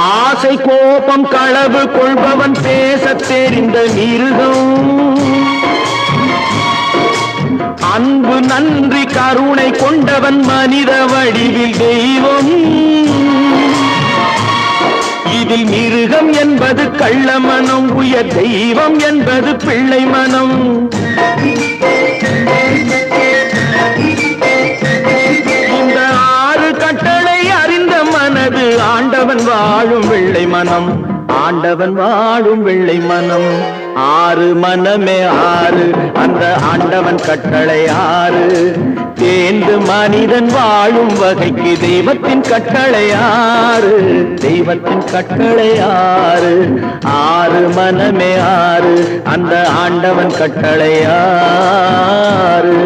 ஆசை கோபம் களவு கொள்பவன் பேசத் தெரிந்த மிருகம். அன்பு நன்றி கருணை கொண்டவன் மனித வடிவில் தெய்வம். இதில் மிருகம் என்பது கள்ள மனம், உயர் தெய்வம் என்பது பிள்ளை மனம். இந்த 6 கட்டளை அறிந்த மனது ஆண்டவன் வாழும் வெள்ளை மனம், ஆண்டவன் வாழும் வெள்ளை மனம். 6 மனமே 6, அந்த ஆண்டவன் கட்டளை 6. தேர்ந்து மனிதன் வாழும் வகைக்கு தெய்வத்தின் கட்டளை 6, தெய்வத்தின் கட்டளை 6. 6 மனமே 6, அந்த ஆண்டவன் கட்டளை 6.